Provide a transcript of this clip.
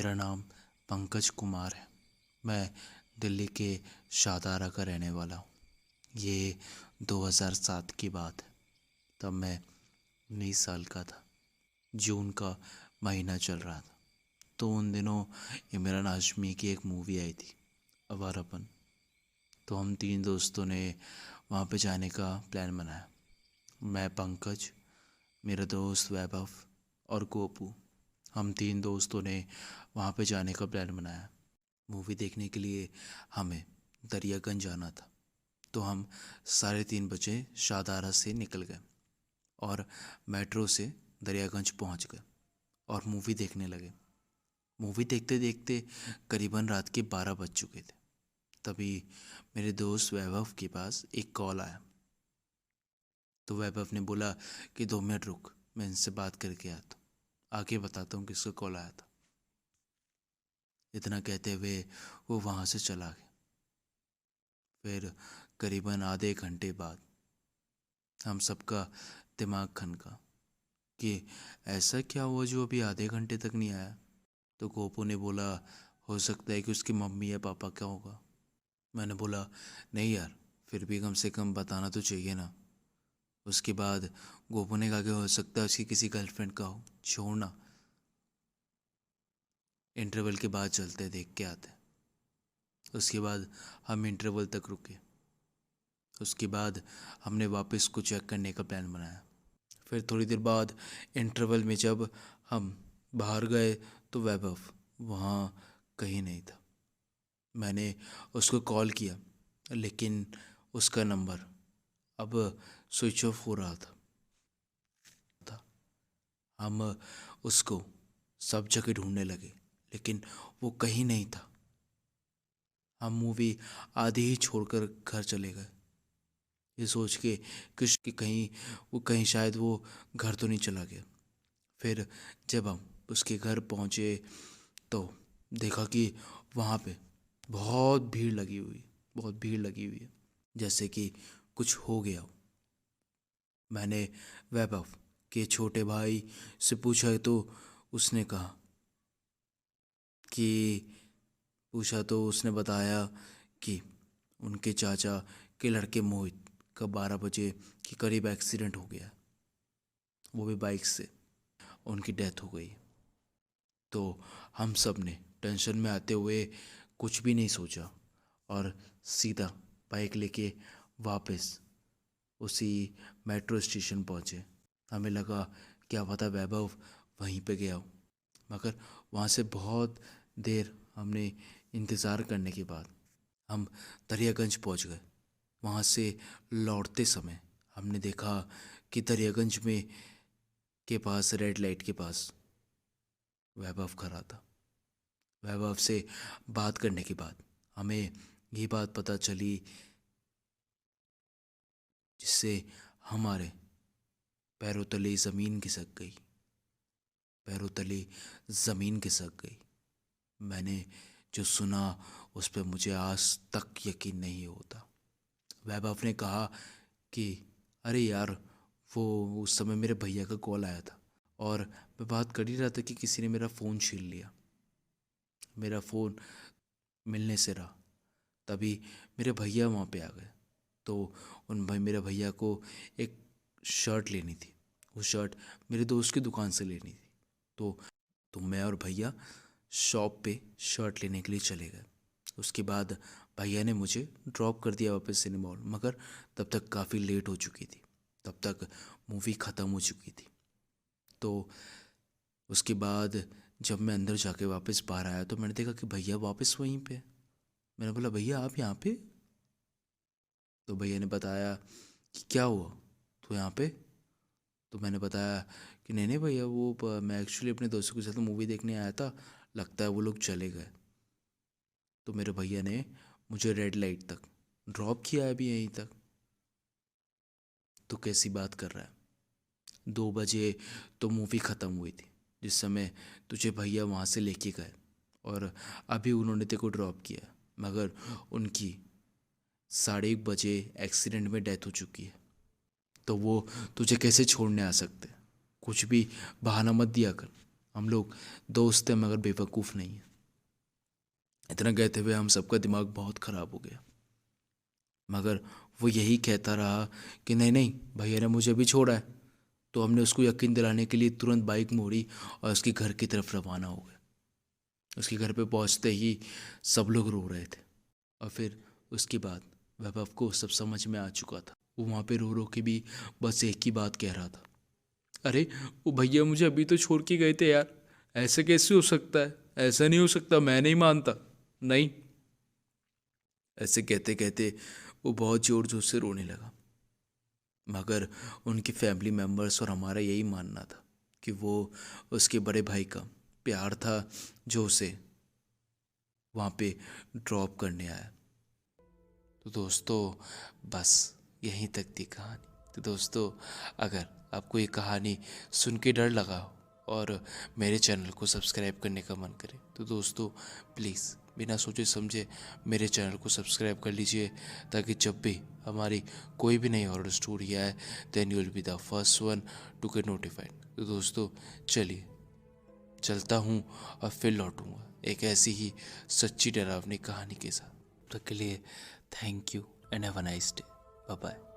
मेरा नाम पंकज कुमार है। मैं दिल्ली के शाहदारा का रहने वाला हूँ। ये 2007 की बात है। तब मैं 19 साल का था। जून का महीना चल रहा था। तो उन दिनों इमरान हाशमी की एक मूवी आई थी, अवारापन। तो हम 3 दोस्तों ने वहाँ पे जाने का प्लान बनाया। मैं, पंकज, मेरा दोस्त वैभव और गोपू, हम 3 दोस्तों ने वहाँ पे जाने का प्लान बनाया। मूवी देखने के लिए हमें दरियागंज जाना था। तो हम 3:30 बजे शाहदारा से निकल गए और मेट्रो से दरियागंज पहुँच गए और मूवी देखने लगे। मूवी देखते देखते करीबन रात के 12 बज चुके थे। तभी मेरे दोस्त वैभव के पास एक कॉल आया। तो वैभव ने बोला कि 2 मिनट रुक, मैं इनसे बात करके आता हूँ, आगे बताता हूँ किसका कॉल आया था। इतना कहते हुए वो वहाँ से चला गया। फिर करीबन आधे घंटे बाद हम सबका दिमाग खनका कि ऐसा क्या हुआ जो अभी आधे घंटे तक नहीं आया। तो गोपू ने बोला, हो सकता है कि उसकी मम्मी या पापा का होगा। मैंने बोला, नहीं यार, फिर भी कम से कम बताना तो चाहिए ना। उसके बाद गोपू ने कहा कि हो सकता है उसकी किसी गर्लफ्रेंड का हो, छोड़ना, इंटरवल के बाद चलते देख के आते। उसके बाद हम इंटरवल तक रुके। उसके बाद हमने वापस को चेक करने का प्लान बनाया। फिर थोड़ी देर बाद इंटरवल में जब हम बाहर गए तो वैभव वहाँ कहीं नहीं था। मैंने उसको कॉल किया लेकिन उसका नंबर अब स्विच ऑफ हो रहा था। हम उसको सब जगह ढूंढने लगे लेकिन वो कहीं नहीं था। हम मूवी आधी ही छोड़कर घर चले गए, ये सोच के कि कहीं शायद वो घर तो नहीं चला गया। फिर जब हम उसके घर पहुँचे तो देखा कि वहाँ पे बहुत भीड़ लगी हुई है, जैसे कि कुछ हो गया हो। मैंने वैभव के छोटे भाई से पूछा तो उसने कहा कि उसने बताया कि उनके चाचा के लड़के मोहित का 12 बजे के करीब एक्सीडेंट हो गया, वो भी बाइक से, उनकी डेथ हो गई। तो हम सब ने टेंशन में आते हुए कुछ भी नहीं सोचा और सीधा बाइक लेके वापस उसी मेट्रो स्टेशन पहुँचे। हमें लगा क्या पता वैभव वहीं पे गया हो, मगर वहाँ से बहुत देर हमने इंतज़ार करने के बाद हम दरियागंज पहुँच गए। वहाँ से लौटते समय हमने देखा कि दरियागंज में के पास रेड लाइट के पास वैभव खड़ा था। वैभव से बात करने के बाद हमें ये बात पता चली जिससे हमारे पैरों तले ज़मीन खिसक गई। पैरों तले ज़मीन खिसक गई। मैंने जो सुना उस पर मुझे आज तक यकीन नहीं होता। वैभव ने कहा कि अरे यार, वो उस समय मेरे भैया का कॉल आया था और मैं बात कर ही रहा था कि किसी ने मेरा फ़ोन छीन लिया। मेरा फ़ोन मिलने से रहा। तभी मेरे भैया वहाँ पे आ गए। तो मेरे भैया को एक शर्ट लेनी थी। वो शर्ट मेरे दोस्त की दुकान से लेनी थी। तो मैं और भैया शॉप पे शर्ट लेने के लिए चले गए। उसके बाद भैया ने मुझे ड्रॉप कर दिया वापस सिनेमा हॉल, मगर तब तक काफ़ी लेट हो चुकी थी। तब तक मूवी ख़त्म हो चुकी थी। तो उसके बाद जब मैं अंदर जाके वापस बाहर आया तो मैंने देखा कि भैया वापस वहीं पे। मैंने बोला, भैया आप यहाँ पे? तो भैया ने बताया कि क्या हुआ, तो यहाँ पे? तो मैंने बताया कि नहीं नहीं भैया, मैं एक्चुअली अपने दोस्तों के साथ मूवी देखने आया था, लगता है वो लोग चले गए। तो मेरे भैया ने मुझे रेड लाइट तक ड्रॉप किया है अभी यहीं तक। तो कैसी बात कर रहा है? 2 बजे तो मूवी ख़त्म हुई थी जिस समय तुझे भैया वहाँ से लेके गए, और अभी उन्होंने तेरे को ड्रॉप किया, मगर उनकी 1:30 बजे एक्सीडेंट में डेथ हो चुकी है। तो वो तुझे कैसे छोड़ने आ सकते? कुछ भी बहाना मत दिया कर। हम लोग दोस्त हैं मगर बेवकूफ़ नहीं हैं। इतना कहते हुए हम सबका दिमाग बहुत ख़राब हो गया, मगर वो यही कहता रहा कि नहीं नहीं भैया ने मुझे भी छोड़ा है। तो हमने उसको यकीन दिलाने के लिए तुरंत बाइक मोड़ी और उसके घर की तरफ रवाना हो गए। उसके घर पे पहुंचते ही सब लोग रो रहे थे, और फिर उसके बाद वैभव को सब समझ में आ चुका था। वो वहाँ पे रो रो के भी बस एक ही बात कह रहा था, अरे वो भैया मुझे अभी तो छोड़ के गए थे यार, ऐसे कैसे हो सकता है, ऐसा नहीं हो सकता, मैं नहीं मानता, नहीं। ऐसे कहते कहते वो बहुत ज़ोर ज़ोर से रोने लगा। मगर उनकी फैमिली मेम्बर्स और हमारा यही मानना था कि वो उसके बड़े भाई का प्यार था जो उसे वहाँ पे ड्रॉप करने आया। तो दोस्तों बस यहीं तक थी कहानी। तो दोस्तों अगर आपको ये कहानी सुन के डर लगा हो और मेरे चैनल को सब्सक्राइब करने का मन करे तो दोस्तों प्लीज़ बिना सोचे समझे मेरे चैनल को सब्सक्राइब कर लीजिए, ताकि जब भी हमारी कोई भी नई हॉरर स्टोरी आए then you will be the first one to get notified. तो दोस्तों चलिए चलता हूँ और फिर लौटूंगा एक ऐसी ही सच्ची डरावनी कहानी के साथ। तब तक के लिए thank you and have a nice day. Bye bye.